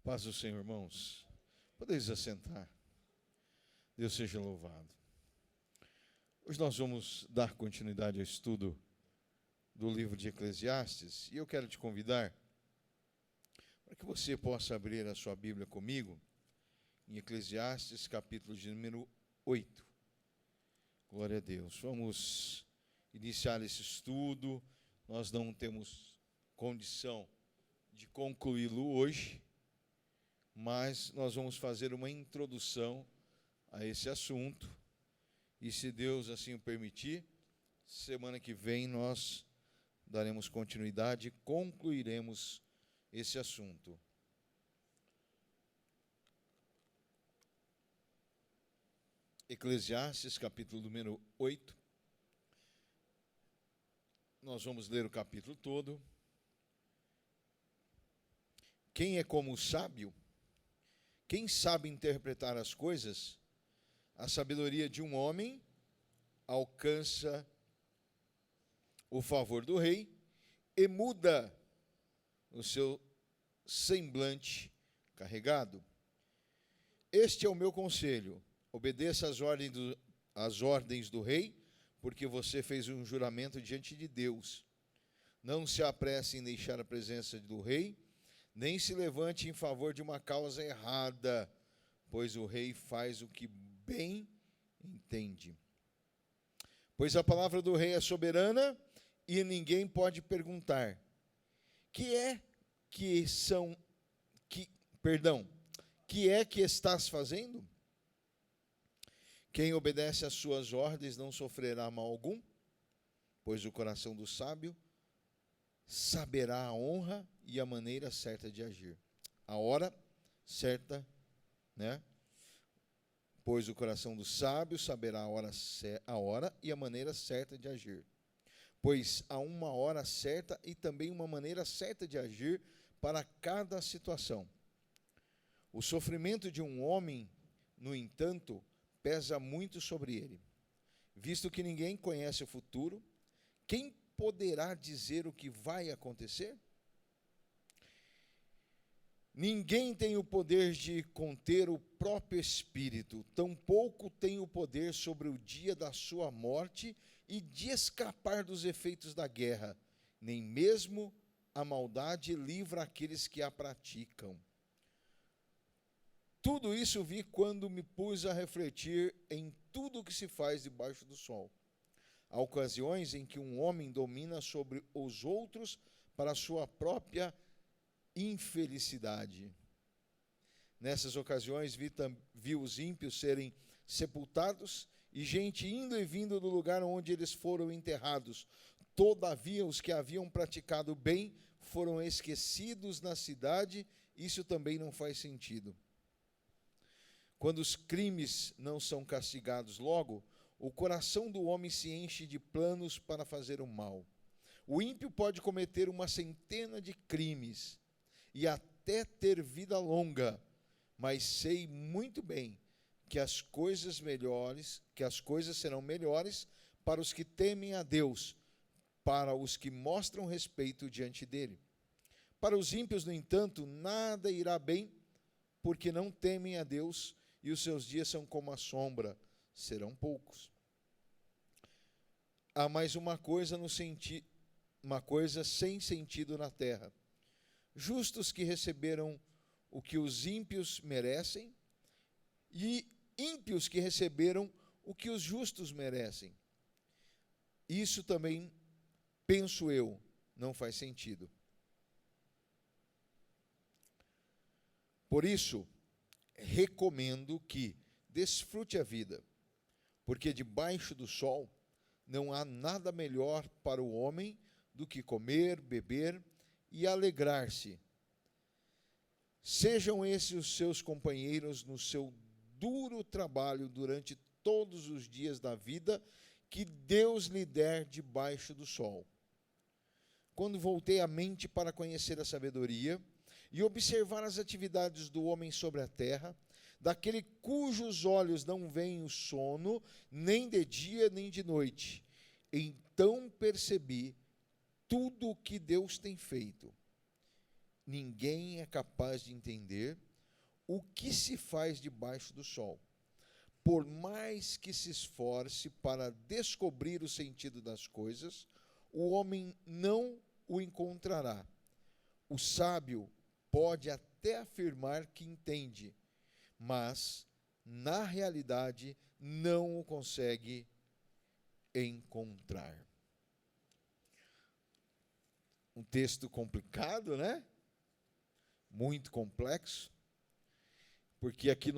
Paz do Senhor, irmãos. Podeis assentar. Deus seja louvado. Hoje nós vamos dar continuidade ao estudo do livro de Eclesiastes, e eu quero te convidar para que você possa abrir a sua Bíblia comigo em Eclesiastes, capítulo de número 8. Glória a Deus. Vamos iniciar esse estudo. Nós não temos condição de concluí-lo hoje, mas nós vamos fazer uma introdução a esse assunto, e se Deus assim o permitir, semana que vem nós daremos continuidade e concluiremos esse assunto. Eclesiastes, capítulo número 8. Nós vamos ler o capítulo todo. Quem é como o sábio? Quem sabe interpretar as coisas? A sabedoria de um homem alcança o favor do rei e muda o seu semblante carregado. Este é o meu conselho: obedeça às ordens do rei, porque você fez um juramento diante de Deus. Não se apresse em deixar a presença do rei, nem se levante em favor de uma causa errada, pois o rei faz o que bem entende. Pois a palavra do rei é soberana e ninguém pode perguntar: que é que estás fazendo? Quem obedece às suas ordens não sofrerá mal algum, pois o coração do sábio saberá a honra e a maneira certa de agir. A hora certa, né? Pois o coração do sábio saberá a hora e a maneira certa de agir. Pois há uma hora certa e também uma maneira certa de agir para cada situação. O sofrimento de um homem, no entanto, pesa muito sobre ele. Visto que ninguém conhece o futuro, quem poderá dizer o que vai acontecer? Ninguém tem o poder de conter o próprio espírito, tampouco tem o poder sobre o dia da sua morte e de escapar dos efeitos da guerra, nem mesmo a maldade livra aqueles que a praticam. Tudo isso vi quando me pus a refletir em tudo o que se faz debaixo do sol. Há ocasiões em que um homem domina sobre os outros para a sua própria infelicidade. Nessas ocasiões vi os ímpios serem sepultados e gente indo e vindo do lugar onde eles foram enterrados. Todavia, os que haviam praticado bem foram esquecidos na cidade. Isso também não faz sentido. Quando os crimes não são castigados logo, o coração do homem se enche de planos para fazer o mal. O ímpio pode cometer 100 de crimes e até ter vida longa, mas sei muito bem que as coisas serão melhores para os que temem a Deus, para os que mostram respeito diante dele. Para os ímpios, no entanto, nada irá bem, porque não temem a Deus, e os seus dias são como a sombra, serão poucos. Há mais uma coisa sem sentido na terra: justos que receberam o que os ímpios merecem, e ímpios que receberam o que os justos merecem. Isso também, penso eu, não faz sentido. Por isso, recomendo que desfrute a vida, porque debaixo do sol não há nada melhor para o homem do que comer, beber e alegrar-se. Sejam esses os seus companheiros no seu duro trabalho durante todos os dias da vida que Deus lhe der debaixo do sol. Quando voltei a mente para conhecer a sabedoria e observar as atividades do homem sobre a terra, daquele cujos olhos não veem o sono, nem de dia nem de noite, então percebi tudo o que Deus tem feito. ninguém é capaz de entender o que se faz debaixo do sol. Por mais que se esforce para descobrir o sentido das coisas, o homem não o encontrará. O sábio pode até afirmar que entende, mas, na realidade, não o consegue encontrar. Um texto complicado, né? Muito complexo, porque aqui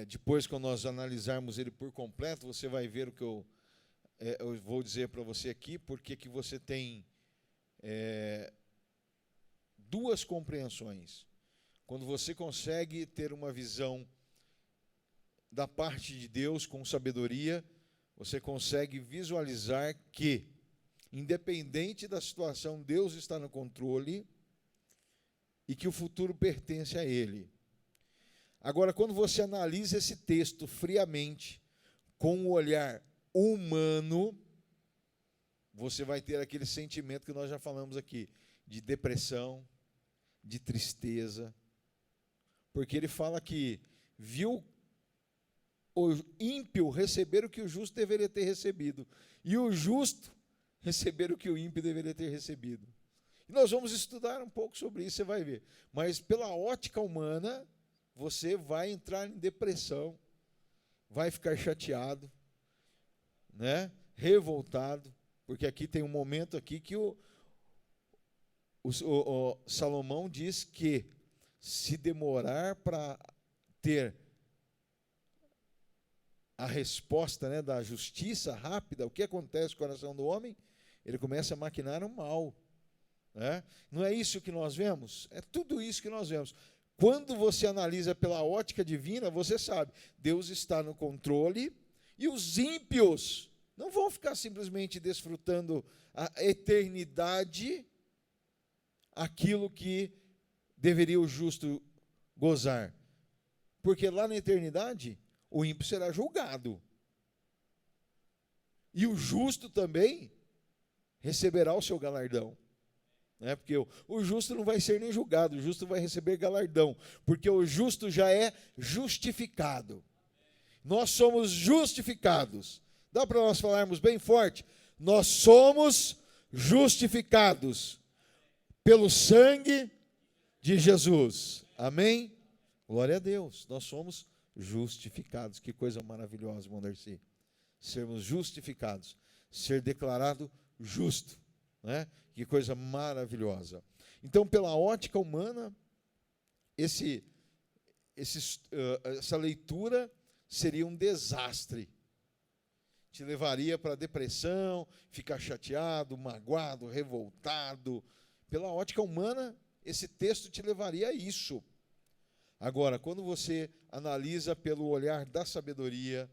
depois, quando nós analisarmos ele por completo, você vai ver o que eu vou dizer para você aqui, porque que você tem duas compreensões. Quando você consegue ter uma visão da parte de Deus com sabedoria, você consegue visualizar que, independente da situação, Deus está no controle e que o futuro pertence a Ele. Agora, quando você analisa esse texto friamente, com o olhar humano, você vai ter aquele sentimento que nós já falamos aqui, de depressão, de tristeza, porque ele fala que viu o ímpio receber o que o justo deveria ter recebido, e o justo receber o que o ímpio deveria ter recebido. E nós vamos estudar um pouco sobre isso, você vai ver. Mas pela ótica humana, você vai entrar em depressão, vai ficar chateado, né? Revoltado, porque aqui tem um momento aqui que o Salomão diz que se demorar para ter a resposta, né, da justiça rápida, o que acontece com o coração do homem? Ele começa a maquinar o mal. Né? Não é isso que nós vemos? É tudo isso que nós vemos. Quando você analisa pela ótica divina, você sabe, Deus está no controle e os ímpios não vão ficar simplesmente desfrutando a eternidade, aquilo que deveria o justo gozar. Porque lá na eternidade, o ímpio será julgado. E o justo também receberá o seu galardão. Porque o justo não vai ser nem julgado, o justo vai receber galardão, porque o justo já é justificado. Nós somos justificados. Dá para nós falarmos bem forte? Nós somos justificados pelo sangue de Jesus. Amém? Glória a Deus. Nós somos justificados. Que coisa maravilhosa, irmão Darcy. Sermos justificados, ser declarado justo, né? Que coisa maravilhosa. Então, pela ótica humana, essa leitura seria um desastre. Te levaria para a depressão, ficar chateado, magoado, revoltado. Pela ótica humana, esse texto te levaria a isso. Agora, quando você analisa pelo olhar da sabedoria,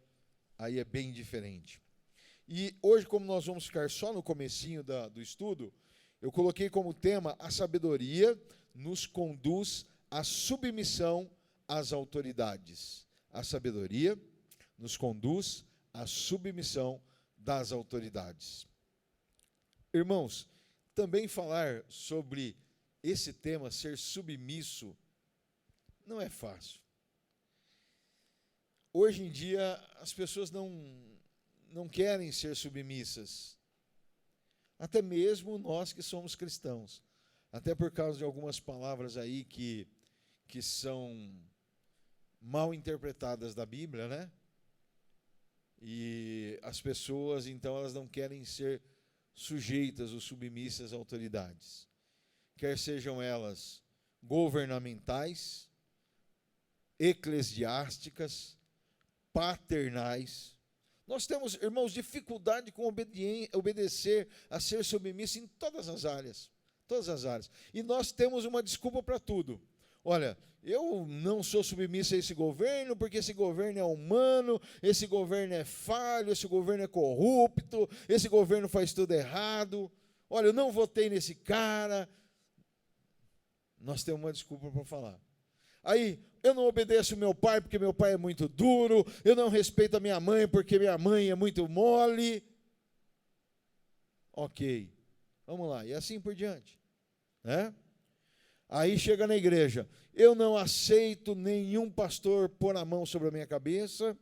aí é bem diferente. E hoje, como nós vamos ficar só no comecinho do estudo, eu coloquei como tema: a sabedoria nos conduz à submissão às autoridades. A sabedoria nos conduz à submissão das autoridades. Irmãos, também falar sobre esse tema, ser submisso, não é fácil. Hoje em dia, as pessoas não querem ser submissas. Até mesmo nós que somos cristãos. Até por causa de algumas palavras aí que são mal interpretadas da Bíblia, né? E as pessoas, então, elas não querem ser sujeitas ou submissas a autoridades. Quer sejam elas governamentais, eclesiásticas, paternais. Nós temos, irmãos, dificuldade com obedecer, a ser submisso em todas as áreas. Todas as áreas. E nós temos uma desculpa para tudo. Olha, eu não sou submisso a esse governo, porque esse governo é humano, esse governo é falho, esse governo é corrupto, esse governo faz tudo errado. Olha, eu não votei nesse cara. Nós temos uma desculpa para falar. Aí, eu não obedeço meu pai porque meu pai é muito duro, eu não respeito a minha mãe porque minha mãe é muito mole. Ok. Vamos lá, e assim por diante, né? Aí chega na igreja, eu não aceito nenhum pastor pôr a mão sobre a minha cabeça,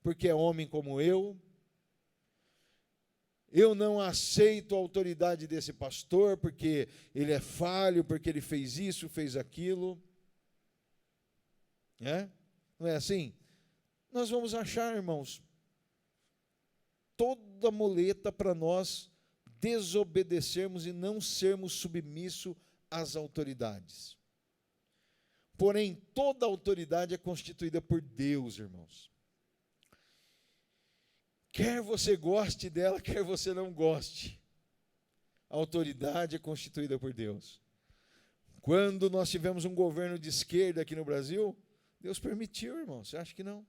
porque é homem como eu não aceito a autoridade desse pastor, porque ele é falho, porque ele fez isso, fez aquilo, né? Não é assim? Nós vamos achar, irmãos, toda muleta para nós desobedecermos e não sermos submissos às autoridades. Porém, toda autoridade é constituída por Deus, irmãos. Quer você goste dela, quer você não goste, a autoridade é constituída por Deus. Quando nós tivemos um governo de esquerda aqui no Brasil, Deus permitiu, irmão, você acha que não?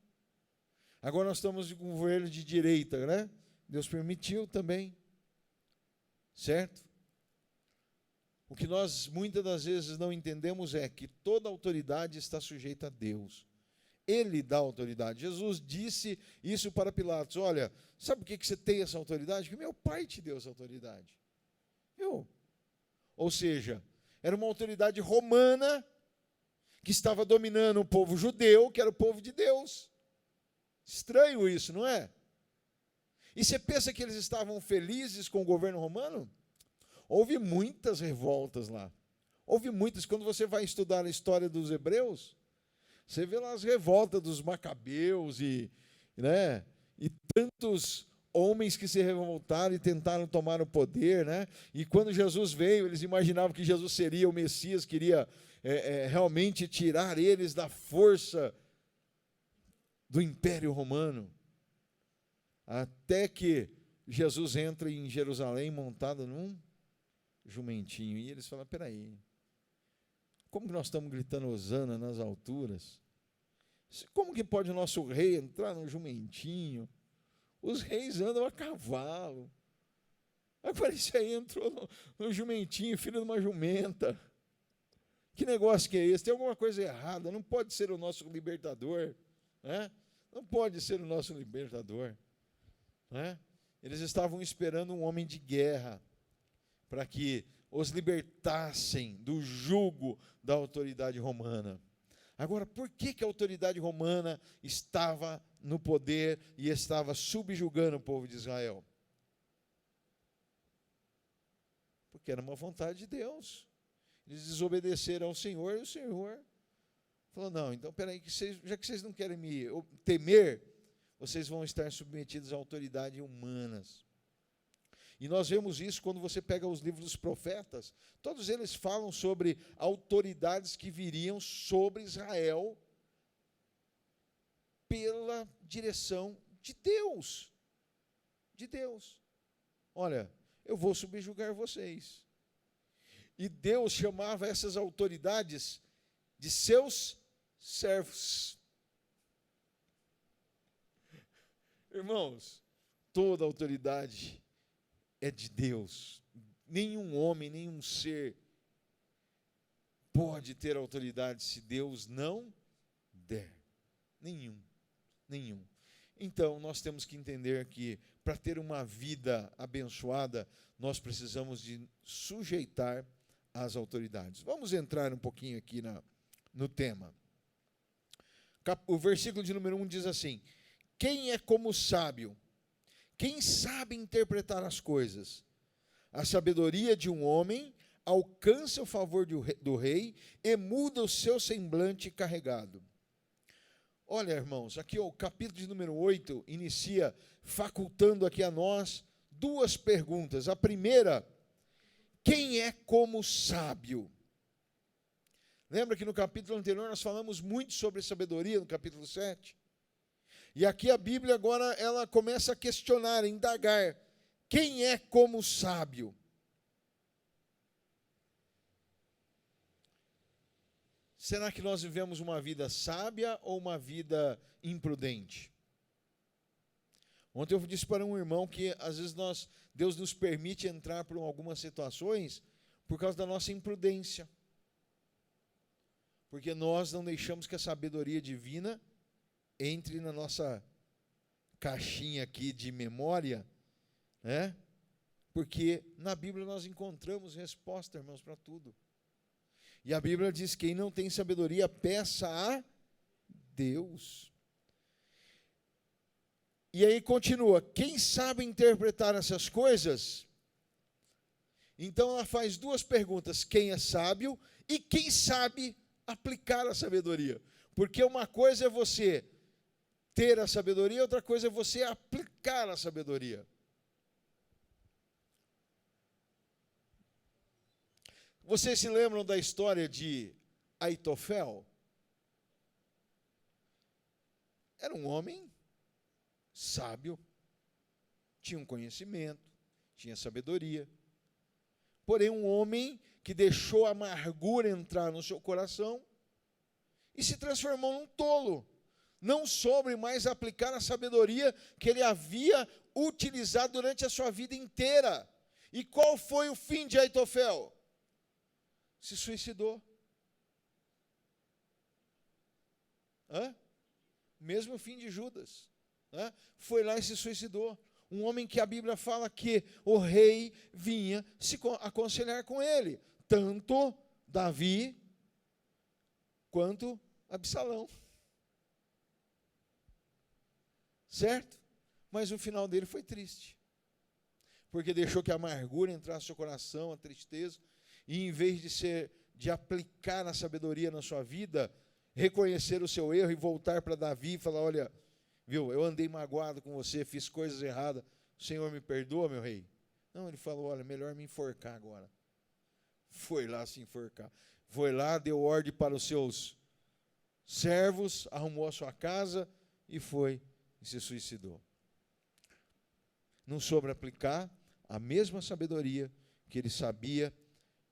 Agora nós estamos com um governo de direita, né? Deus permitiu também, certo? O que nós muitas das vezes não entendemos é que toda autoridade está sujeita a Deus. Ele dá autoridade. Jesus disse isso para Pilatos, olha, sabe por que você tem essa autoridade? Porque meu pai te deu essa autoridade. Viu? Ou seja, era uma autoridade romana que estava dominando o povo judeu, que era o povo de Deus. Estranho isso, não é? E você pensa que eles estavam felizes com o governo romano? Houve muitas revoltas lá. Houve muitas. Quando você vai estudar a história dos hebreus, você vê lá as revoltas dos macabeus né, e tantos homens que se revoltaram e tentaram tomar o poder, né? E quando Jesus veio, eles imaginavam que Jesus seria o Messias, queria realmente tirar eles da força do Império Romano. Até que Jesus entra em Jerusalém montado num jumentinho. E eles falam, peraí, como que nós estamos gritando Hosana nas alturas? Como que pode o nosso rei entrar num jumentinho? Os reis andam a cavalo. Agora esse aí entrou no jumentinho, filho de uma jumenta. Que negócio que é esse? Tem alguma coisa errada, não pode ser o nosso libertador. Né? Não pode ser o nosso libertador. Né? Eles estavam esperando um homem de guerra para que os libertassem do jugo da autoridade romana. Agora, por que a autoridade romana estava no poder e estava subjugando o povo de Israel? Porque era uma vontade de Deus. Eles desobedeceram ao Senhor e o Senhor falou, não, então peraí, já que vocês não querem me temer, vocês vão estar submetidos a autoridades humanas. E nós vemos isso quando você pega os livros dos profetas. Todos eles falam sobre autoridades que viriam sobre Israel pela direção de Deus. De Deus. Olha, eu vou subjugar vocês. E Deus chamava essas autoridades de seus servos. Irmãos, toda autoridade é de Deus. Nenhum homem, nenhum ser pode ter autoridade se Deus não der. Nenhum. Então, nós temos que entender que para ter uma vida abençoada, nós precisamos de sujeitar às autoridades. Vamos entrar um pouquinho aqui no tema. O versículo de número 1 diz assim, quem é como sábio? Quem sabe interpretar as coisas? A sabedoria de um homem alcança o favor do rei e muda o seu semblante carregado. Olha, irmãos, aqui o capítulo de número 8 inicia facultando aqui a nós duas perguntas. A primeira, quem é como sábio? Lembra que no capítulo anterior nós falamos muito sobre sabedoria, no capítulo 7? E aqui a Bíblia agora ela começa a questionar, a indagar. Quem é como sábio? Será que nós vivemos uma vida sábia ou uma vida imprudente? Ontem eu disse para um irmão que às vezes Deus nos permite entrar por algumas situações por causa da nossa imprudência. Porque nós não deixamos que a sabedoria divina entre na nossa caixinha aqui de memória, né? Porque na Bíblia nós encontramos resposta, irmãos, para tudo. E a Bíblia diz: quem não tem sabedoria, peça a Deus. E aí continua: quem sabe interpretar essas coisas? Então ela faz duas perguntas: quem é sábio e quem sabe aplicar a sabedoria? Porque uma coisa é você ter a sabedoria, outra coisa é você aplicar a sabedoria. Vocês se lembram da história de Aitofel? Era um homem sábio, tinha um conhecimento, tinha sabedoria. Porém, um homem que deixou a amargura entrar no seu coração e se transformou num tolo. Não soube mais aplicar a sabedoria que ele havia utilizado durante a sua vida inteira. E qual foi o fim de Aitofel? Se suicidou. Mesmo o fim de Judas. Foi lá e se suicidou. Um homem que a Bíblia fala que o rei vinha se aconselhar com ele. Tanto Davi quanto Absalão. Certo? Mas o final dele foi triste. Porque deixou que a amargura entrasse no seu coração, a tristeza, e em vez de aplicar a sabedoria na sua vida, reconhecer o seu erro e voltar para Davi e falar: olha, viu, eu andei magoado com você, fiz coisas erradas, o Senhor me perdoa, meu rei? Não, ele falou: olha, melhor me enforcar agora. Foi lá se enforcar. Foi lá, deu ordem para os seus servos, arrumou a sua casa e foi e se suicidou. Não soube aplicar a mesma sabedoria que ele sabia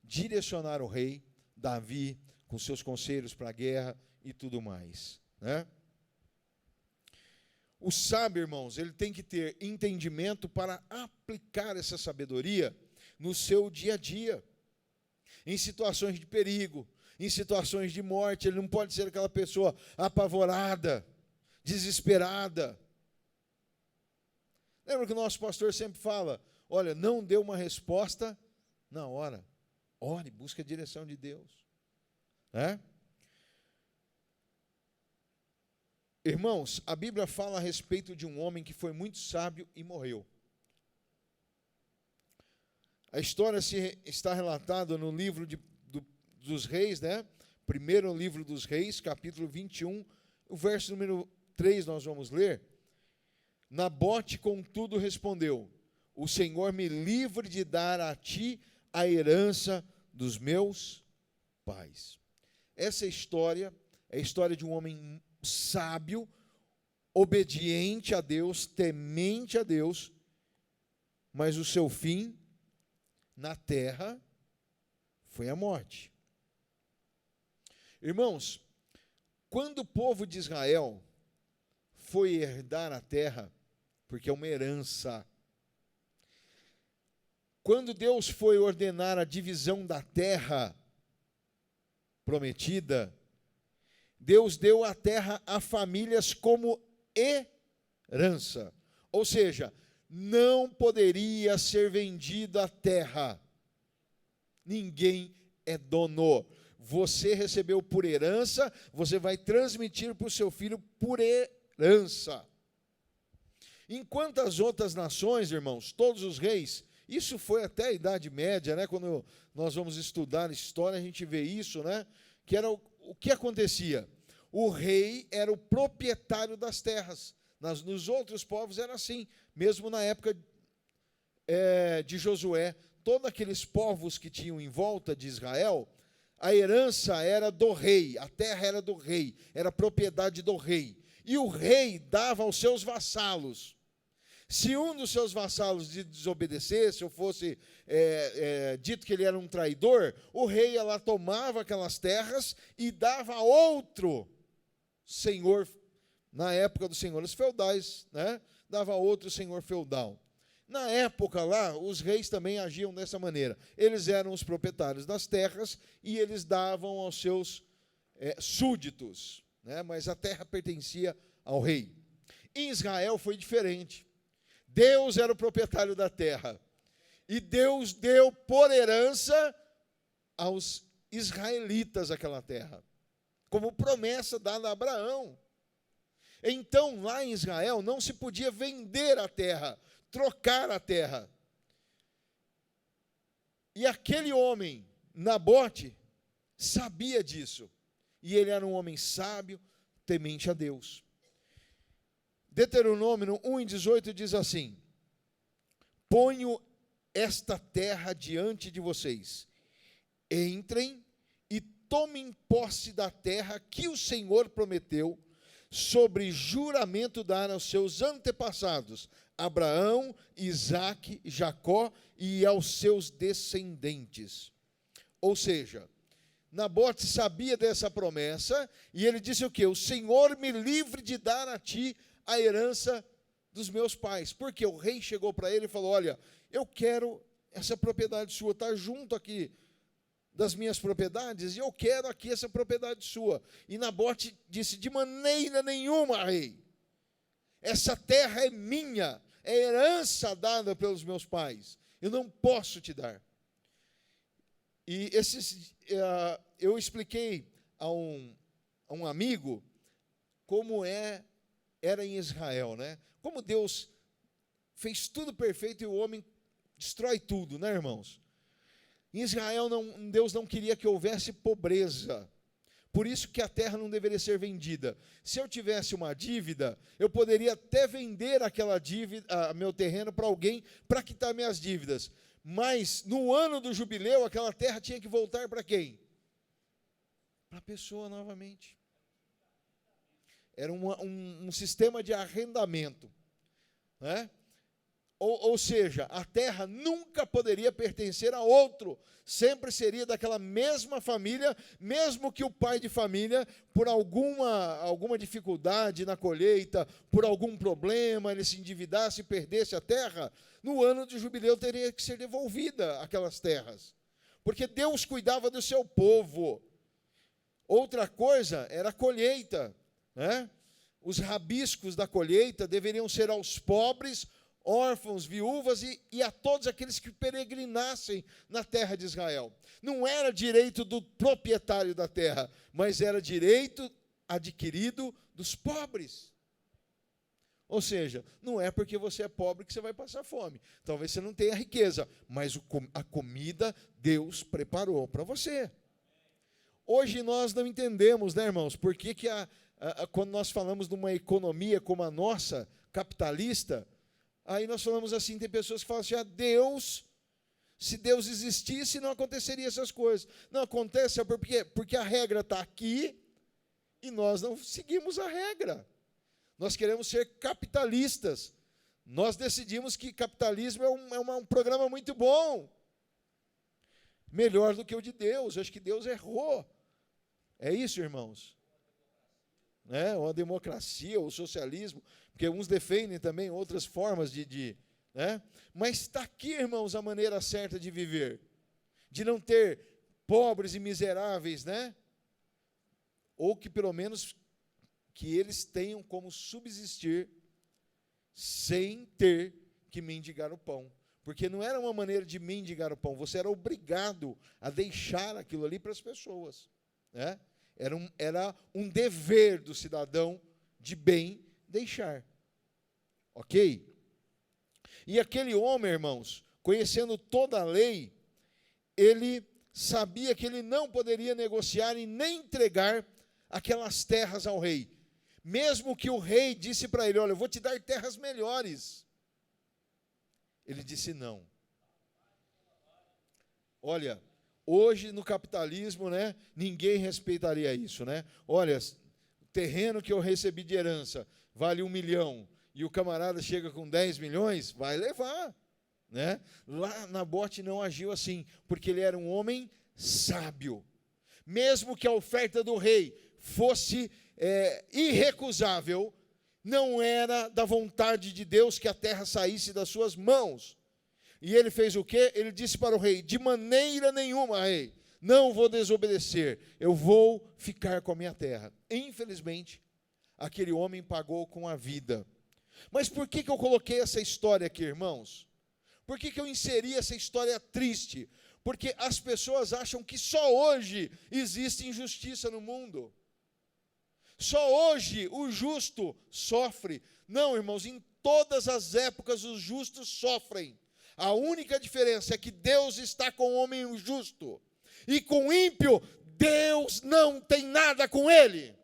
direcionar o rei Davi com seus conselhos para a guerra e tudo mais, né? O sábio, irmãos, ele tem que ter entendimento para aplicar essa sabedoria no seu dia a dia, em situações de perigo, em situações de morte. Ele não pode ser aquela pessoa apavorada, desesperada. Lembra que o nosso pastor sempre fala: olha, não dê uma resposta na hora. Ore, busque a direção de Deus. Irmãos, a Bíblia fala a respeito de um homem que foi muito sábio e morreu. A história está relatada no livro dos reis, né? Primeiro livro dos reis, capítulo 21, o verso número 3 nós vamos ler. Nabote, contudo, respondeu: o Senhor me livre de dar a ti a herança dos meus pais. Essa história é a história de um homem sábio, obediente a Deus, temente a Deus, mas o seu fim na terra foi a morte. Irmãos, quando o povo de Israel foi herdar a terra, porque é uma herança, quando Deus foi ordenar a divisão da terra prometida, Deus deu a terra a famílias como herança. Ou seja, não poderia ser vendida a terra. Ninguém é dono. Você recebeu por herança, você vai transmitir para o seu filho por herança. Enquanto as outras nações, irmãos, todos os reis, isso foi até a Idade Média, né? Quando nós vamos estudar história, a gente vê isso, né? Que era o que acontecia. O rei era o proprietário das terras. Nos outros povos era assim. Mesmo na época de Josué, todos aqueles povos que tinham em volta de Israel, a herança era do rei, a terra era do rei, era propriedade do rei. E o rei dava aos seus vassalos. Se um dos seus vassalos desobedecesse, ou fosse dito que ele era um traidor, o rei ia lá, tomava aquelas terras e dava a outro senhor, na época dos senhores feudais, né? Dava a outro senhor feudal. Na época lá, os reis também agiam dessa maneira. Eles eram os proprietários das terras e eles davam aos seus súditos, né? Mas a terra pertencia ao rei. Em Israel foi diferente. Deus era o proprietário da terra. E Deus deu por herança aos israelitas aquela terra, como promessa dada a Abraão. Então, lá em Israel, não se podia vender a terra, trocar a terra. E aquele homem, Nabote, sabia disso. E ele era um homem sábio, temente a Deus. Deuteronômio 1:18 diz assim: ponho esta terra diante de vocês, entrem e tomem posse da terra que o Senhor prometeu, sobre juramento dar aos seus antepassados, Abraão, Isaque, Jacó e aos seus descendentes. Ou seja, Nabote sabia dessa promessa, e ele disse o quê? O Senhor me livre de dar a ti a herança dos meus pais. Porque o rei chegou para ele e falou: olha, eu quero essa propriedade sua, está junto aqui das minhas propriedades, e eu quero aqui essa propriedade sua. E Nabote disse: de maneira nenhuma, rei, essa terra é minha, é herança dada pelos meus pais, eu não posso te dar. E eu expliquei a um amigo como era em Israel, né? Como Deus fez tudo perfeito e o homem destrói tudo, né, irmãos? Em Israel, Deus não queria que houvesse pobreza. Por isso que a terra não deveria ser vendida. Se eu tivesse uma dívida, eu poderia até vender aquela dívida, meu terreno, para alguém para quitar minhas dívidas. Mas no ano do jubileu, aquela terra tinha que voltar para quem? Para a pessoa novamente. Era um sistema de arrendamento, né? Ou seja, a terra nunca poderia pertencer a outro, sempre seria daquela mesma família, mesmo que o pai de família, por alguma dificuldade na colheita, por algum problema, ele se endividasse e perdesse a terra, no ano de jubileu teria que ser devolvida aquelas terras, porque Deus cuidava do seu povo. Outra coisa era a colheita, né? Os rabiscos da colheita deveriam ser aos pobres, órfãos, viúvas e a todos aqueles que peregrinassem na terra de Israel. Não era direito do proprietário da terra, mas era direito adquirido dos pobres. Ou seja, não é porque você é pobre que você vai passar fome. Talvez você não tenha riqueza, mas a comida Deus preparou para você. Hoje nós não entendemos, né, irmãos, por que quando nós falamos de uma economia como a nossa, capitalista, aí nós falamos assim, tem pessoas que falam assim: se Deus existisse, não aconteceria essas coisas. Não acontece porque a regra está aqui e nós não seguimos a regra. Nós queremos ser capitalistas. Nós decidimos que capitalismo é um programa muito bom, melhor do que o de Deus. Eu acho que Deus errou. É isso, irmãos? Ou a democracia, ou o socialismo, porque uns defendem também outras formas né? Mas está aqui, irmãos, a maneira certa de viver, de não ter pobres e miseráveis, né? Ou que pelo menos que eles tenham como subsistir sem ter que mendigar o pão, porque não era uma maneira de mendigar o pão, você era obrigado a deixar aquilo ali para as pessoas, né? Era um dever do cidadão de bem deixar. Ok? E aquele homem, irmãos, conhecendo toda a lei, ele sabia que ele não poderia negociar e nem entregar aquelas terras ao rei. Mesmo que o rei disse para ele: olha, eu vou te dar terras melhores. Ele disse não. Olha, hoje no capitalismo, né, ninguém respeitaria isso, né? Olha, o terreno que eu recebi de herança vale 1 milhão, e o camarada chega com 10 milhões, vai levar, né? Lá Nabote não agiu assim, porque ele era um homem sábio. Mesmo que a oferta do rei fosse irrecusável, não era da vontade de Deus que a terra saísse das suas mãos. E ele fez o quê? Ele disse para o rei: de maneira nenhuma, rei, não vou desobedecer, eu vou ficar com a minha terra. Infelizmente, aquele homem pagou com a vida. Mas por que eu coloquei essa história aqui, irmãos? Por que eu inseri essa história triste? Porque as pessoas acham que só hoje existe injustiça no mundo. Só hoje o justo sofre. Não, irmãos, em todas as épocas os justos sofrem. A única diferença é que Deus está com o homem justo. E com o ímpio, Deus não tem nada com ele.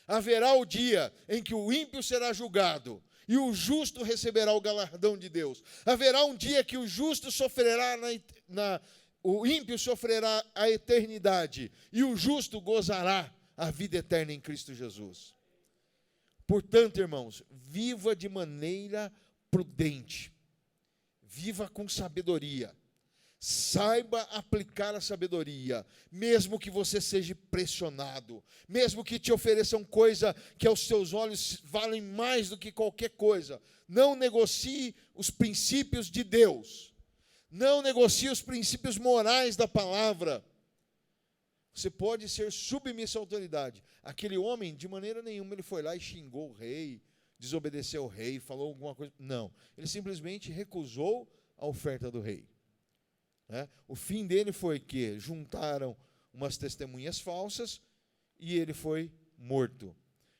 Haverá o dia em que o ímpio será julgado e o justo receberá o galardão de Deus. Haverá um dia que o justo sofrerá o ímpio sofrerá a eternidade e o justo gozará a vida eterna em Cristo Jesus. Portanto, irmãos, viva de maneira prudente. Viva com sabedoria. Saiba aplicar a sabedoria, mesmo que você seja pressionado, mesmo que te ofereçam coisa que aos seus olhos valem mais do que qualquer coisa. Não negocie os princípios de Deus. Não negocie os princípios morais da palavra. Você pode ser submisso à autoridade. Aquele homem, de maneira nenhuma, ele foi lá e xingou o rei, desobedeceu ao rei, falou alguma coisa. Não, ele simplesmente recusou a oferta do rei. O fim dele foi que juntaram umas testemunhas falsas e ele foi morto.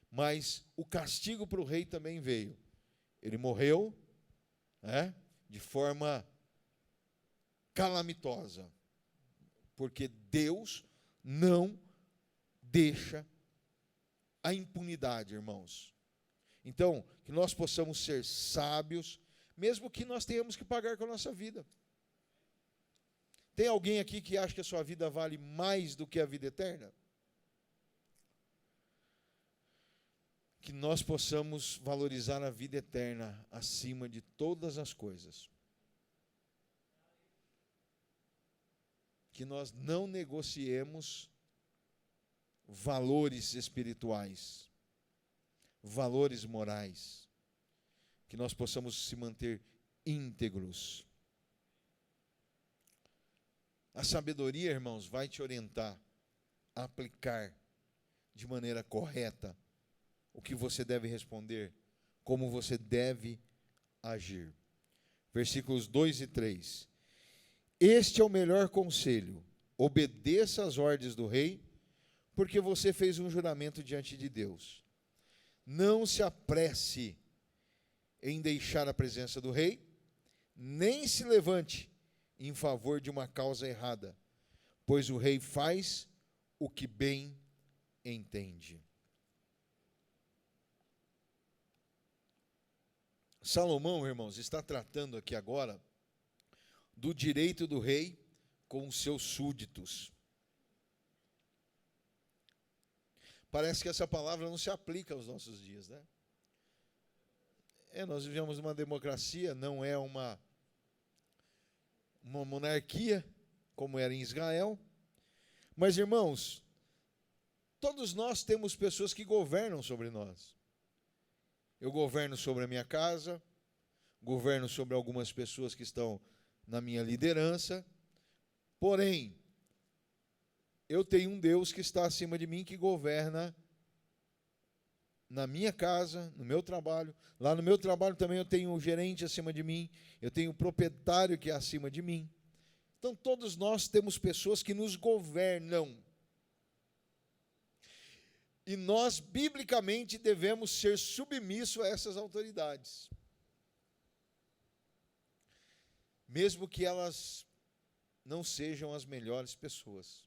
Mas o castigo para o rei também veio. Ele morreu de forma calamitosa, porque Deus não deixa a impunidade, irmãos. Então, que nós possamos ser sábios, mesmo que nós tenhamos que pagar com a nossa vida. Tem alguém aqui que acha que a sua vida vale mais do que a vida eterna? Que nós possamos valorizar a vida eterna acima de todas as coisas. Que nós não negociemos valores espirituais, valores morais, que nós possamos se manter íntegros. A sabedoria, irmãos, vai te orientar a aplicar de maneira correta o que você deve responder, como você deve agir. Versículos 2 e 3. Este é o melhor conselho: obedeça às ordens do rei, porque você fez um juramento diante de Deus. Não se apresse em deixar a presença do rei, nem se levante em favor de uma causa errada, pois o rei faz o que bem entende. Salomão, irmãos, está tratando aqui agora do direito do rei com os seus súditos. Parece que essa palavra não se aplica aos nossos dias, né? Nós vivemos uma democracia, não é uma monarquia, como era em Israel. Mas, irmãos, todos nós temos pessoas que governam sobre nós. Eu governo sobre a minha casa, governo sobre algumas pessoas que estão na minha liderança, porém, eu tenho um Deus que está acima de mim, que governa na minha casa, no meu trabalho. Lá no meu trabalho também eu tenho um gerente acima de mim, eu tenho um proprietário que é acima de mim. Então, todos nós temos pessoas que nos governam. E nós, biblicamente, devemos ser submissos a essas autoridades. Mesmo que elas não sejam as melhores pessoas.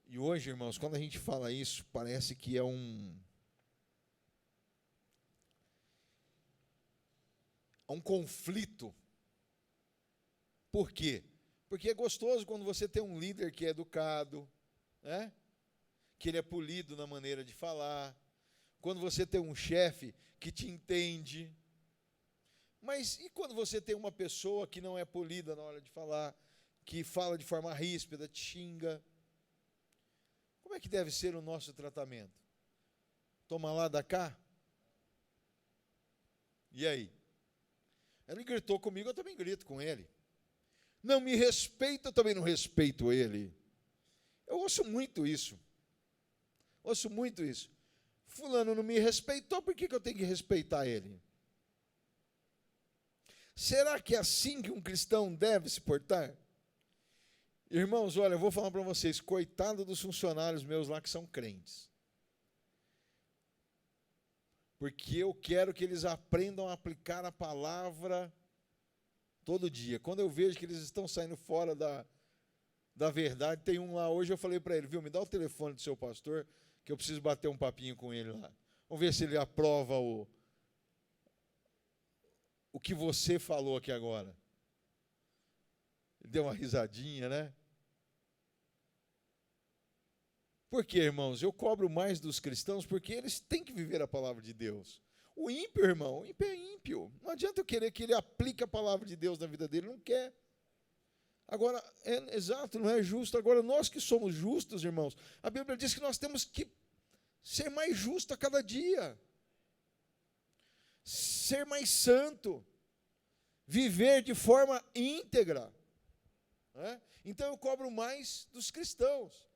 E hoje, irmãos, quando a gente fala isso, parece que é um conflito. Por quê? Porque é gostoso quando você tem um líder que é educado, né? Que ele é polido na maneira de falar. Quando você tem um chefe que te entende. Mas e quando você tem uma pessoa que não é polida na hora de falar, que fala de forma ríspida, te xinga? Como é que deve ser o nosso tratamento? Toma lá, dá cá? E aí? Ele gritou comigo, eu também grito com ele. Não me respeita, eu também não respeito ele. Eu ouço muito isso. fulano não me respeitou, por que eu tenho que respeitar ele? Será que é assim que um cristão deve se portar? Irmãos, olha, eu vou falar para vocês, coitado dos funcionários meus lá que são crentes. Porque eu quero que eles aprendam a aplicar a palavra todo dia. Quando eu vejo que eles estão saindo fora da verdade, tem um lá hoje, eu falei para ele, viu, me dá o telefone do seu pastor, que eu preciso bater um papinho com ele lá. Vamos ver se ele aprova o que você falou aqui agora. Ele deu uma risadinha, né? Por quê, irmãos? Eu cobro mais dos cristãos porque eles têm que viver a palavra de Deus. O ímpio, irmão, o ímpio é ímpio. Não adianta eu querer que ele aplique a palavra de Deus na vida dele, não quer. Agora, exato, não é justo. Agora, nós que somos justos, irmãos, a Bíblia diz que nós temos que ser mais justos a cada dia. Ser mais santo. Viver de forma íntegra. Né? Então, eu cobro mais dos cristãos.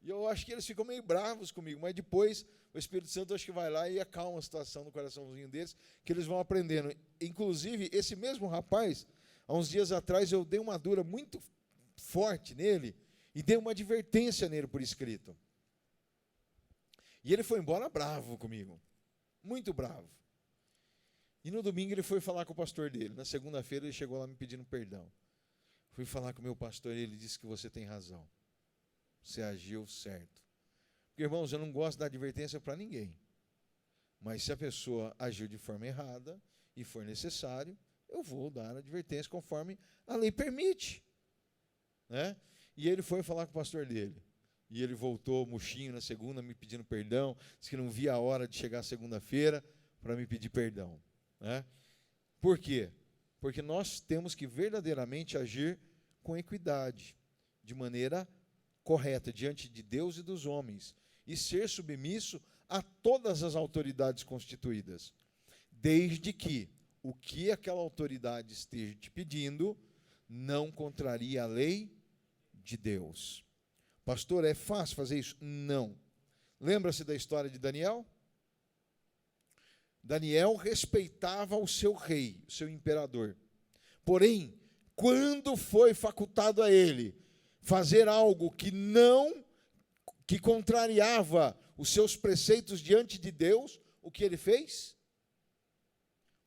E eu acho que eles ficam meio bravos comigo, mas depois o Espírito Santo acho que vai lá e acalma a situação no coraçãozinho deles, que eles vão aprendendo. Inclusive, esse mesmo rapaz, há uns dias atrás, eu dei uma dura muito forte nele e dei uma advertência nele por escrito. E ele foi embora bravo comigo, muito bravo. E no domingo ele foi falar com o pastor dele. Na segunda-feira ele chegou lá me pedindo perdão. Fui falar com o meu pastor e ele disse que você tem razão. Você agiu certo. Porque, irmãos, eu não gosto da advertência para ninguém. Mas se a pessoa agiu de forma errada e for necessário, eu vou dar a advertência conforme a lei permite. Né? E ele foi falar com o pastor dele. E ele voltou murchinho na segunda, me pedindo perdão. Disse que não via a hora de chegar segunda-feira para me pedir perdão. Né? Por quê? Porque nós temos que verdadeiramente agir com equidade, de maneira correta, diante de Deus e dos homens, e ser submisso a todas as autoridades constituídas, desde que o que aquela autoridade esteja te pedindo não contrarie a lei de Deus. Pastor, é fácil fazer isso? Não. Lembra-se da história de Daniel? Daniel respeitava o seu rei, o seu imperador. Porém, quando foi facultado a ele fazer algo que contrariava os seus preceitos diante de Deus, o que ele fez?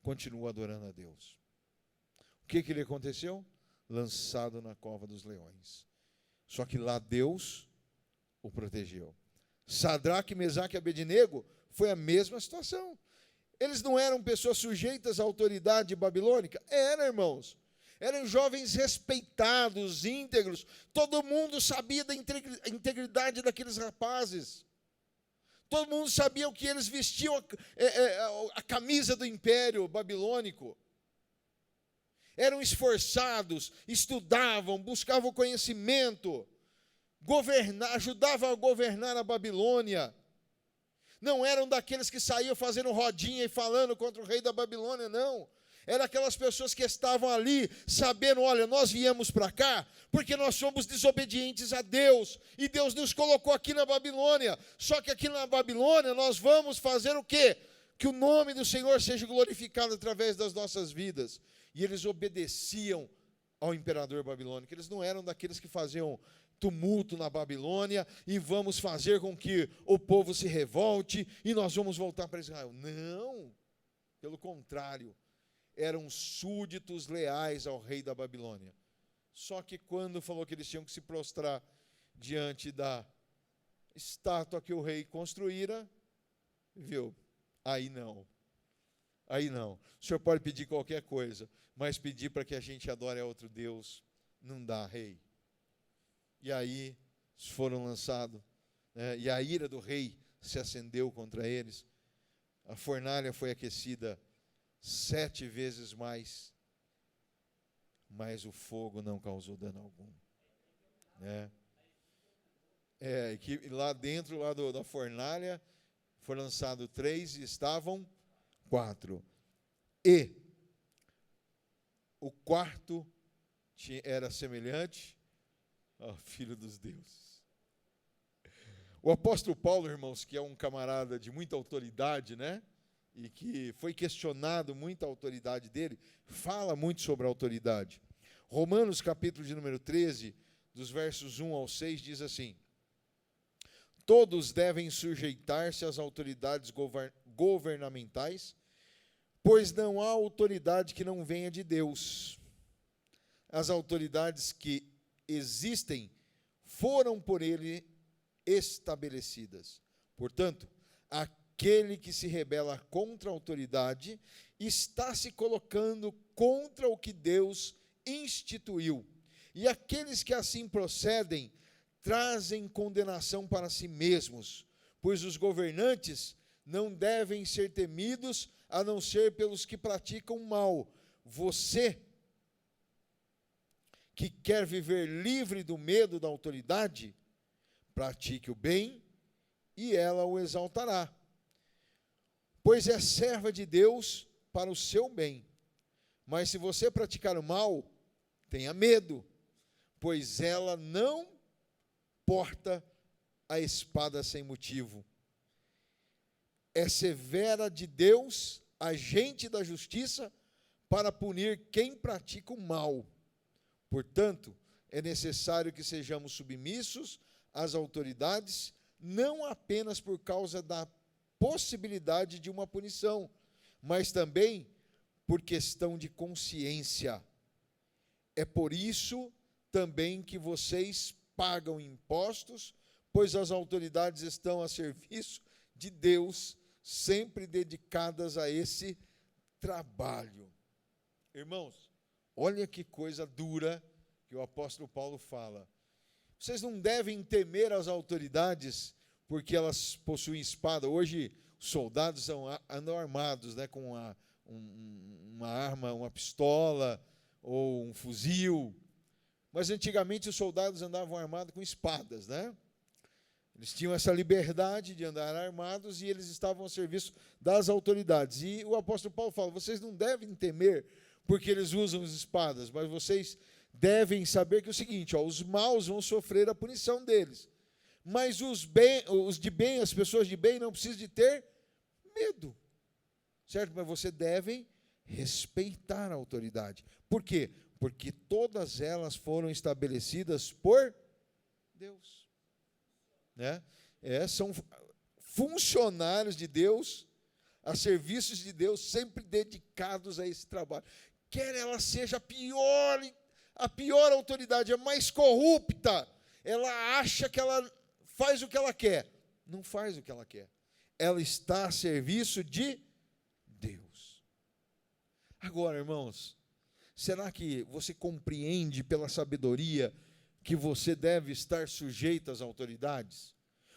Continuou adorando a Deus. O que lhe aconteceu? Lançado na cova dos leões. Só que lá Deus o protegeu. Sadraque, Mesaque e Abednego foi a mesma situação. Eles não eram pessoas sujeitas à autoridade babilônica? Eram, irmãos. Eram jovens respeitados, íntegros. Todo mundo sabia da integridade daqueles rapazes. Todo mundo sabia o que eles vestiam, a camisa do império babilônico. Eram esforçados, estudavam, buscavam conhecimento, ajudavam a governar a Babilônia. Não eram daqueles que saíam fazendo rodinha e falando contra o rei da Babilônia, não. Eram aquelas pessoas que estavam ali sabendo, olha, nós viemos para cá porque nós somos desobedientes a Deus. E Deus nos colocou aqui na Babilônia. Só que aqui na Babilônia nós vamos fazer o quê? Que o nome do Senhor seja glorificado através das nossas vidas. E eles obedeciam ao imperador babilônico. Eles não eram daqueles que faziam tumulto na Babilônia e vamos fazer com que o povo se revolte e nós vamos voltar para Israel. Não, pelo contrário, eram súditos leais ao rei da Babilônia. Só que quando falou que eles tinham que se prostrar diante da estátua que o rei construíra, viu? Aí não. Aí não. O senhor pode pedir qualquer coisa, mas pedir para que a gente adore a outro Deus, não dá, rei. E aí foram lançados, né, e a ira do rei se acendeu contra eles. A fornalha foi aquecida 7 vezes mais, mas o fogo não causou dano algum. Né? Que lá dentro da fornalha foi lançado 3 e estavam 4. E o quarto era semelhante ao Filho dos Deuses. O apóstolo Paulo, irmãos, que é um camarada de muita autoridade, né? E que foi questionado muito a autoridade dele, fala muito sobre a autoridade. Romanos, capítulo de número 13, dos versos 1 ao 6, diz assim: todos devem sujeitar-se às autoridades governamentais, pois não há autoridade que não venha de Deus. As autoridades que existem foram por ele estabelecidas. Portanto, aquele que se rebela contra a autoridade está se colocando contra o que Deus instituiu. E aqueles que assim procedem trazem condenação para si mesmos, pois os governantes não devem ser temidos a não ser pelos que praticam mal. Você, que quer viver livre do medo da autoridade, pratique o bem e ela o exaltará, pois é serva de Deus para o seu bem. Mas se você praticar o mal, tenha medo, pois ela não porta a espada sem motivo. É severa de Deus, agente da justiça, para punir quem pratica o mal. Portanto, é necessário que sejamos submissos às autoridades, não apenas por causa da possibilidade de uma punição, mas também por questão de consciência. É por isso também que vocês pagam impostos, pois as autoridades estão a serviço de Deus, sempre dedicadas a esse trabalho. Irmãos, olha que coisa dura que o apóstolo Paulo fala. Vocês não devem temer as autoridades porque elas possuem espada. Hoje, os soldados andam armados, né, com uma arma, uma pistola ou um fuzil. Mas antigamente os soldados andavam armados com espadas, né? Eles tinham essa liberdade de andar armados e eles estavam a serviço das autoridades. E o apóstolo Paulo fala, vocês não devem temer porque eles usam as espadas, mas vocês devem saber que é o seguinte, os maus vão sofrer a punição deles. Mas os de bem, as pessoas de bem, não precisam de ter medo. Certo? Mas você deve respeitar a autoridade. Por quê? Porque todas elas foram estabelecidas por Deus. Né? São funcionários de Deus, a serviços de Deus, sempre dedicados a esse trabalho. Quer ela seja a pior autoridade, a mais corrupta, ela acha que ela faz o que ela quer. Não faz o que ela quer. Ela está a serviço de Deus. Agora, irmãos, será que você compreende pela sabedoria que você deve estar sujeito às autoridades?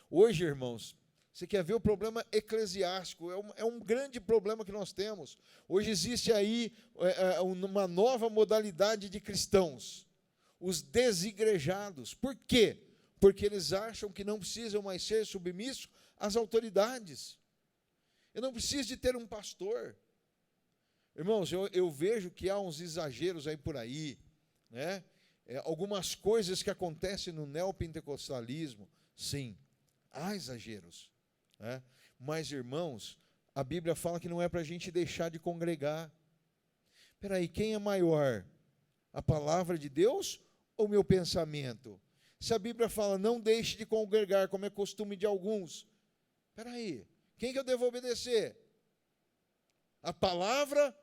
Hoje, irmãos, você quer ver o problema eclesiástico, é um grande problema que nós temos. Hoje existe aí uma nova modalidade de cristãos, os desigrejados. Por quê? Porque eles acham que não precisam mais ser submissos às autoridades. Eu não preciso de ter um pastor. Irmãos, eu vejo que há uns exageros aí por aí, né? Algumas coisas que acontecem no neopentecostalismo, sim, há exageros, né? Mas, irmãos, a Bíblia fala que não é para a gente deixar de congregar. Espera aí, quem é maior? A palavra de Deus ou o meu pensamento? Se a Bíblia fala, não deixe de congregar, como é costume de alguns, espera aí, quem que eu devo obedecer? A palavra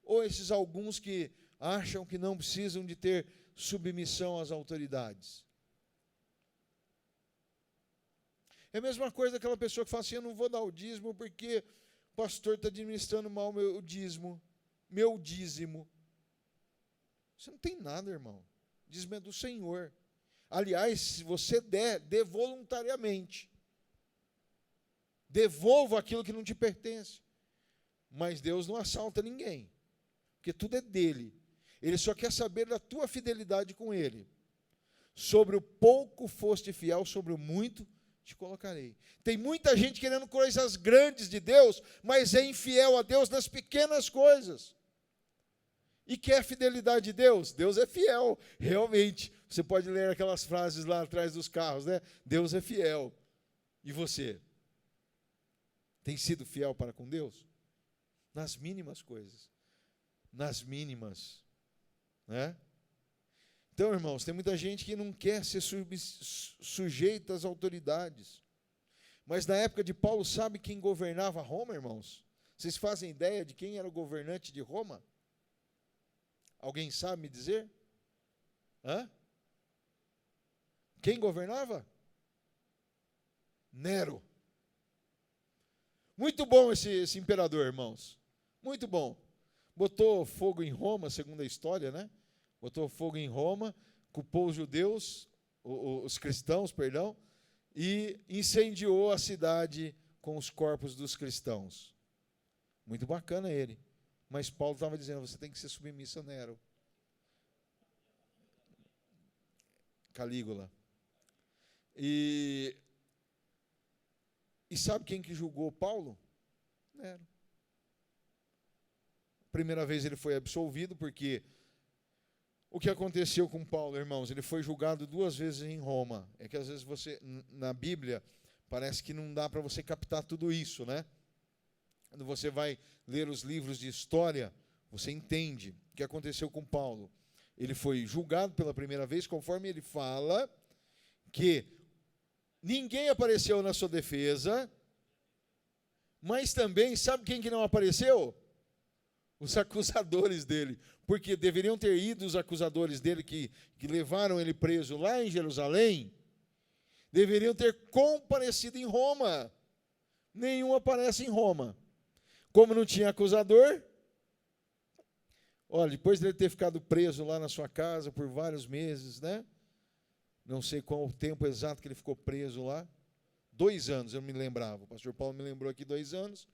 ou esses alguns que acham que não precisam de ter submissão às autoridades? É a mesma coisa daquela pessoa que fala assim, eu não vou dar o dízimo porque o pastor está administrando mal meu dízimo. Você não tem nada, irmão. Dízimo é do Senhor. Aliás, se você der, dê voluntariamente. Devolva aquilo que não te pertence. Mas Deus não assalta ninguém, porque tudo é dele. Ele só quer saber da tua fidelidade com ele. Sobre o pouco foste fiel, sobre o muito te colocarei. Tem muita gente querendo coisas grandes de Deus, mas é infiel a Deus nas pequenas coisas. E quer fidelidade de Deus? Deus é fiel, realmente. Você pode ler aquelas frases lá atrás dos carros, né? Deus é fiel. E você? Tem sido fiel para com Deus? Nas mínimas coisas. Nas mínimas. Né? Então, irmãos, tem muita gente que não quer ser sujeita às autoridades. Mas na época de Paulo, sabe quem governava Roma, irmãos? Vocês fazem ideia de quem era o governante de Roma? Alguém sabe me dizer? Hã? Quem governava? Nero. Muito bom esse imperador, irmãos. Muito bom. Botou fogo em Roma, segundo a história, né? Botou fogo em Roma, culpou os judeus, os cristãos, perdão, e incendiou a cidade com os corpos dos cristãos. Muito bacana ele. Mas Paulo estava dizendo, você tem que ser submisso a Nero. Calígula. E sabe quem que julgou Paulo? Nero. Primeira vez ele foi absolvido, porque o que aconteceu com Paulo, irmãos? Ele foi julgado 2 vezes em Roma. É que às vezes você, na Bíblia, parece que não dá para você captar tudo isso, né? Quando você vai ler os livros de história, você entende o que aconteceu com Paulo. Ele foi julgado pela primeira vez, conforme ele fala que ninguém apareceu na sua defesa, mas também, sabe quem que não apareceu? Os acusadores dele. Porque deveriam ter ido os acusadores dele que levaram ele preso lá em Jerusalém, deveriam ter comparecido em Roma. Nenhum aparece em Roma. Como não tinha acusador, olha, depois dele ter ficado preso lá na sua casa por vários meses, né? Não sei qual o tempo exato que ele ficou preso lá. 2 anos, eu me lembrava. O pastor Paulo me lembrou aqui 2 anos.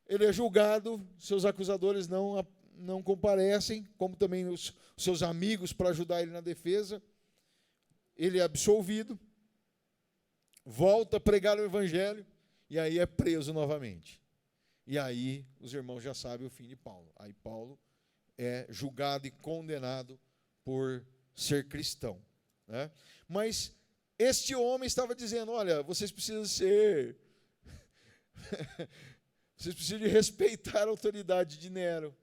Ele é julgado, seus acusadores não comparecem, como também os seus amigos para ajudar ele na defesa. Ele é absolvido, volta a pregar o evangelho, e aí é preso novamente. E aí os irmãos já sabem o fim de Paulo. Aí Paulo é julgado e condenado por ser cristão. Né? Mas este homem estava dizendo, olha, vocês precisam ser... vocês precisam de respeitar a autoridade de Nero.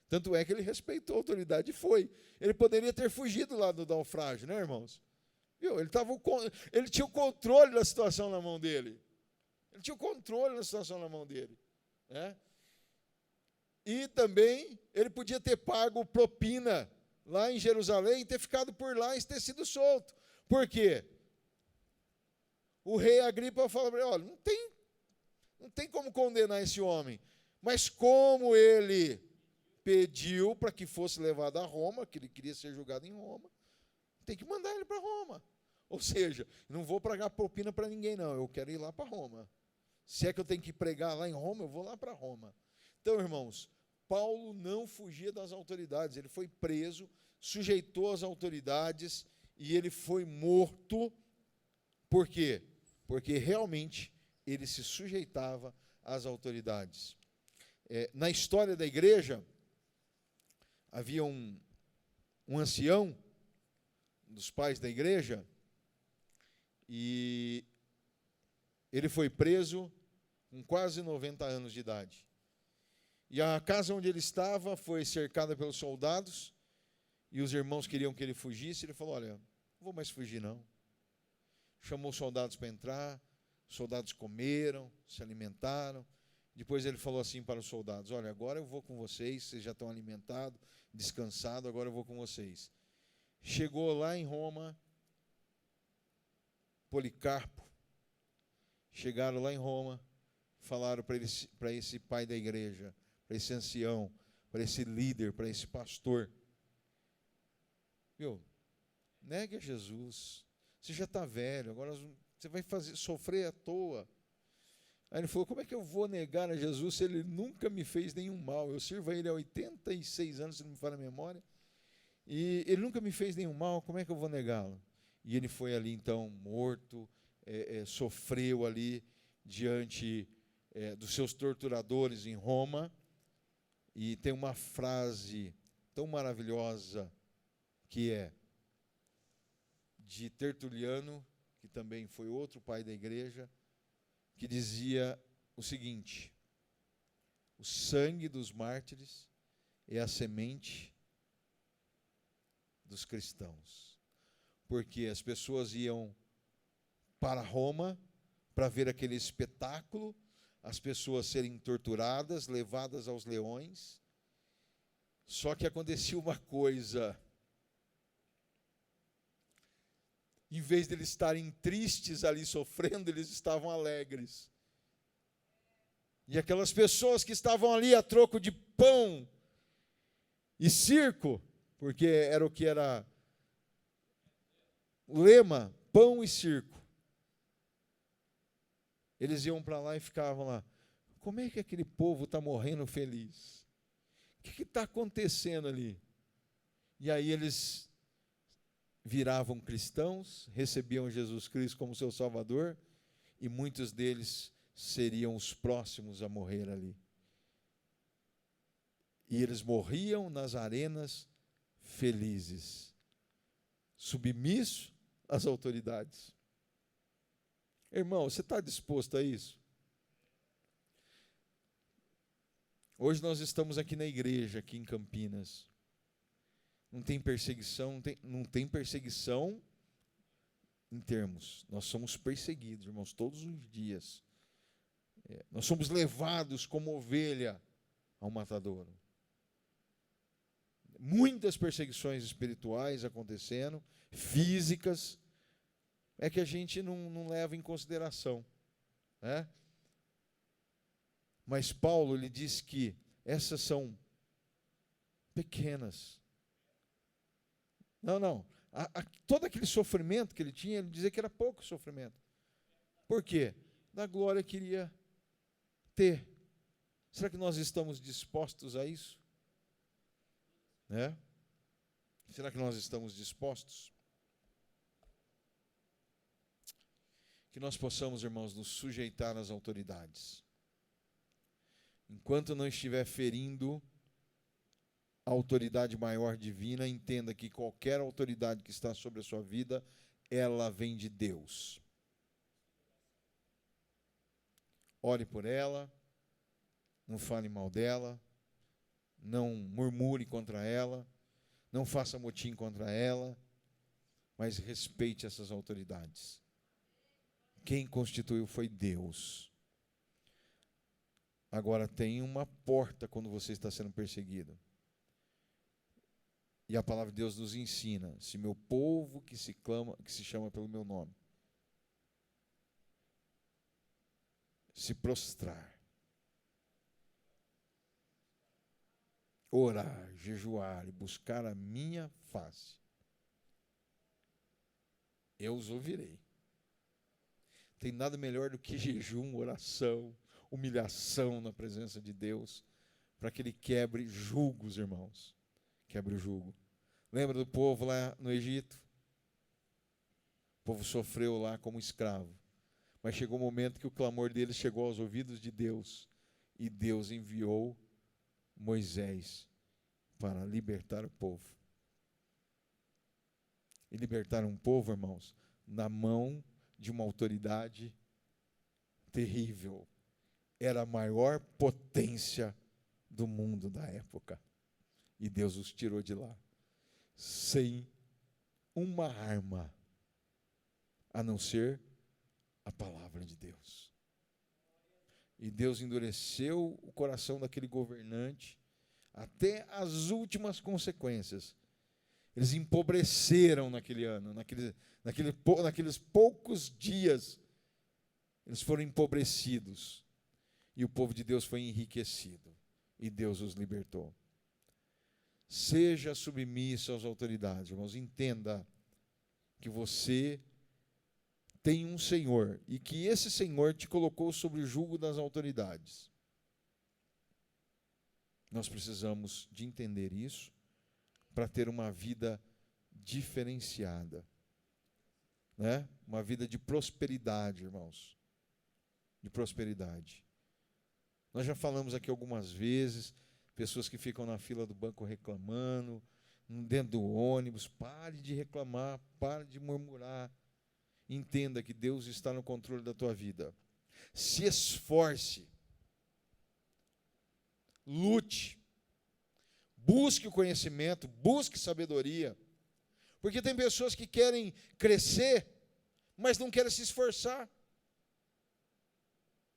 Tanto é que ele respeitou a autoridade e foi. Ele poderia ter fugido lá do naufrágio, né, irmãos? Viu? Ele tinha o controle da situação na mão dele. Ele tinha o controle da situação na mão dele. Né? E também ele podia ter pago propina lá em Jerusalém, ter ficado por lá e ter sido solto. Por quê? O rei Agripa fala para ele, olha, não tem como condenar esse homem. Mas como ele pediu para que fosse levado a Roma, que ele queria ser julgado em Roma, tem que mandar ele para Roma. Ou seja, não vou pagar propina para ninguém, não. Eu quero ir lá para Roma. Se é que eu tenho que pregar lá em Roma, eu vou lá para Roma. Então, irmãos, Paulo não fugia das autoridades. Ele foi preso, sujeitou as autoridades e ele foi morto. Por quê? Porque realmente ele se sujeitava às autoridades. Na história da igreja, havia um ancião dos pais da igreja e ele foi preso com quase 90 anos de idade. E a casa onde ele estava foi cercada pelos soldados e os irmãos queriam que ele fugisse. Ele falou, olha, não vou mais fugir não. Chamou os soldados para entrar, os soldados comeram, se alimentaram. Depois ele falou assim para os soldados, olha, agora eu vou com vocês já estão alimentados, descansados, agora eu vou com vocês. Chegou lá em Roma, Policarpo, chegaram lá em Roma, falaram para esse pai da igreja, para esse ancião, para esse líder, para esse pastor, viu, negue a Jesus, você já está velho, agora você vai sofrer à toa. Aí ele falou, como é que eu vou negar a Jesus se ele nunca me fez nenhum mal? Eu sirvo a ele há 86 anos, se não me falha a memória, e ele nunca me fez nenhum mal, como é que eu vou negá-lo? E ele foi ali, então, morto, sofreu ali diante dos seus torturadores em Roma, e tem uma frase tão maravilhosa que é de Tertuliano, que também foi outro pai da igreja, que dizia o seguinte: o sangue dos mártires é a semente dos cristãos. Porque as pessoas iam para Roma para ver aquele espetáculo, as pessoas serem torturadas, levadas aos leões. Só que acontecia uma coisa: em vez de eles estarem tristes ali sofrendo, eles estavam alegres. E aquelas pessoas que estavam ali a troco de pão e circo, porque era o que era o lema, pão e circo. Eles iam para lá e ficavam lá. Como é que aquele povo está morrendo feliz? O que está acontecendo ali? E aí eles viravam cristãos, recebiam Jesus Cristo como seu Salvador, e muitos deles seriam os próximos a morrer ali. E eles morriam nas arenas felizes, submissos às autoridades. Irmão, você está disposto a isso? Hoje nós estamos aqui na igreja, aqui em Campinas. Não tem perseguição, não tem perseguição em termos. Nós somos perseguidos, irmãos, todos os dias. Nós somos levados como ovelha ao matadouro. Muitas perseguições espirituais acontecendo, físicas, é que a gente não leva em consideração, né? Mas Paulo, ele diz que essas são pequenas. Não. Todo aquele sofrimento que ele tinha, ele dizia que era pouco sofrimento. Por quê? Da glória que iria ter. Será que nós estamos dispostos a isso? Né? Será que nós estamos dispostos? Que nós possamos, irmãos, nos sujeitar às autoridades. Enquanto não estiver ferindo a autoridade maior divina, entenda que qualquer autoridade que está sobre a sua vida, ela vem de Deus. Ore por ela, não fale mal dela, não murmure contra ela, não faça motim contra ela, mas respeite essas autoridades. Quem constituiu foi Deus. Agora tem uma porta quando você está sendo perseguido. E a palavra de Deus nos ensina: se meu povo que se chama pelo meu nome, se prostrar, orar, jejuar e buscar a minha face, eu os ouvirei. Tem nada melhor do que jejum, oração, humilhação na presença de Deus, para que Ele quebre julgos, irmãos. Quebre o jugo. Lembra do povo lá no Egito? O povo sofreu lá como escravo. Mas chegou um momento que o clamor deles chegou aos ouvidos de Deus. E Deus enviou Moisés para libertar o povo. E libertar um povo, irmãos, na mão de uma autoridade terrível. Era a maior potência do mundo da época. E Deus os tirou de lá, sem uma arma, a não ser a palavra de Deus. E Deus endureceu o coração daquele governante até as últimas consequências. Eles empobreceram naquele ano, naqueles poucos dias, eles foram empobrecidos. E o povo de Deus foi enriquecido. E Deus os libertou. Seja submisso às autoridades, irmãos. Entenda que você tem um Senhor e que esse Senhor te colocou sobre o jugo das autoridades. Nós precisamos de entender isso para ter uma vida diferenciada, né? Uma vida de prosperidade, irmãos. De prosperidade. Nós já falamos aqui algumas vezes, pessoas que ficam na fila do banco reclamando, dentro do ônibus. Pare de reclamar, pare de murmurar. entenda que Deus está no controle da tua vida. Se esforce, lute, busque o conhecimento, busque sabedoria, porque tem pessoas que querem crescer, mas não querem se esforçar,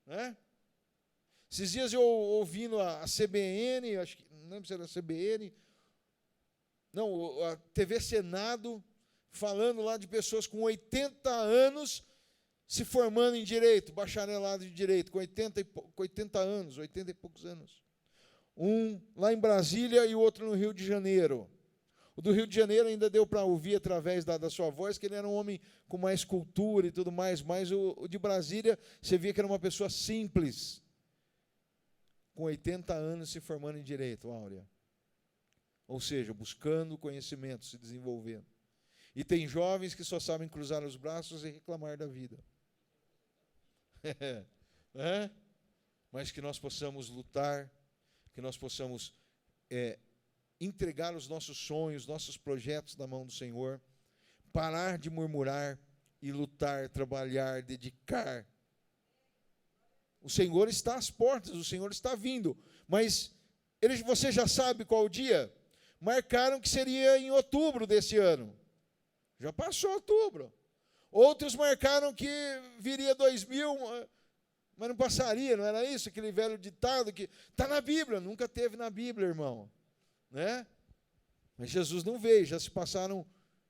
né? Esses dias eu ouvindo a CBN, acho que não lembro se era a CBN, não, a TV Senado, falando lá de pessoas com 80 anos se formando em direito, bacharelado de direito, com 80 anos, 80 e poucos anos. Um lá em Brasília e o outro no Rio de Janeiro. O do Rio de Janeiro ainda deu para ouvir através da sua voz que ele era um homem com mais cultura e tudo mais, mas o de Brasília, você via que era uma pessoa simples, com 80 anos se formando em direito, Áurea. Ou seja, buscando conhecimento, se desenvolvendo. E tem jovens que só sabem cruzar os braços e reclamar da vida. Mas que nós possamos lutar, que nós possamos entregar os nossos sonhos, nossos projetos na mão do Senhor, parar de murmurar e lutar, trabalhar, dedicar. O Senhor está às portas, o Senhor está vindo, mas você já sabe qual o dia? Marcaram que seria em outubro desse ano. Já passou outubro. Outros marcaram que viria 2000, mas não passaria, não era isso? Aquele velho ditado que está na Bíblia, nunca teve na Bíblia, irmão. Né? Mas Jesus não veio, já se passaram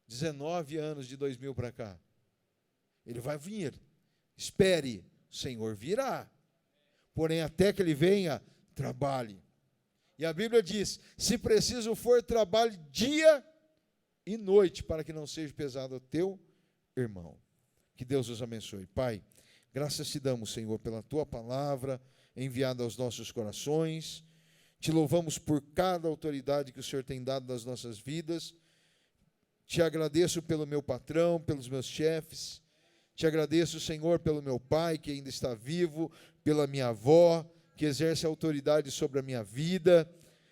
19 anos de 2000 para cá. Ele vai vir. Espere, o Senhor virá. Porém, até que Ele venha, trabalhe. E a Bíblia diz, se preciso for, trabalhe dia e noite, para que não seja pesado ao teu irmão. Que Deus os abençoe. Pai, graças te damos, Senhor, pela tua palavra enviada aos nossos corações. Te louvamos por cada autoridade que o Senhor tem dado nas nossas vidas. Te agradeço pelo meu patrão, pelos meus chefes. Te agradeço, Senhor, pelo meu pai, que ainda está vivo, pela minha avó, que exerce autoridade sobre a minha vida.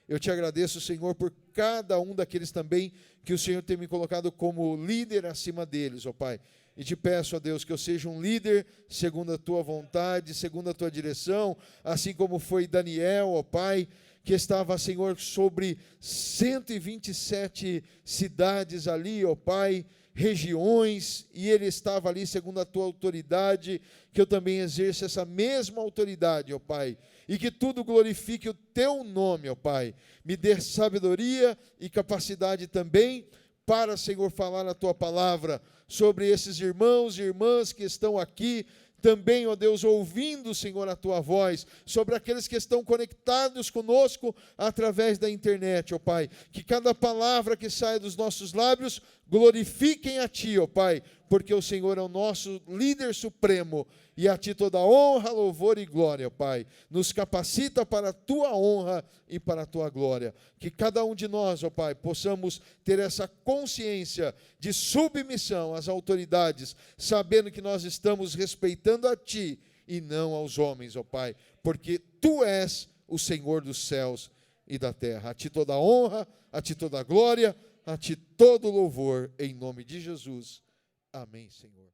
Eu te agradeço, Senhor, por cada um daqueles também que o Senhor tem me colocado como líder acima deles, ó Pai. E te peço, ó Deus, que eu seja um líder segundo a tua vontade, segundo a tua direção, assim como foi Daniel, ó Pai, que estava, Senhor, sobre 127 cidades ali, ó Pai, regiões, e ele estava ali segundo a tua autoridade, que eu também exerça essa mesma autoridade, ó Pai, e que tudo glorifique o teu nome, ó Pai. Me dê sabedoria e capacidade também para, Senhor, falar a tua palavra sobre esses irmãos e irmãs que estão aqui, também, ó Deus, ouvindo, Senhor, a tua voz, sobre aqueles que estão conectados conosco através da internet, ó Pai, que cada palavra que sai dos nossos lábios glorifiquem a ti, ó Pai, porque o Senhor é o nosso líder supremo, e a ti toda honra, louvor e glória, ó Pai. Nos capacita para a tua honra e para a tua glória. Que cada um de nós, ó Pai, possamos ter essa consciência de submissão às autoridades, sabendo que nós estamos respeitando a ti e não aos homens, ó Pai, porque tu és o Senhor dos céus e da terra. A ti toda honra, a ti toda glória, a ti todo louvor, em nome de Jesus. Amém, Senhor.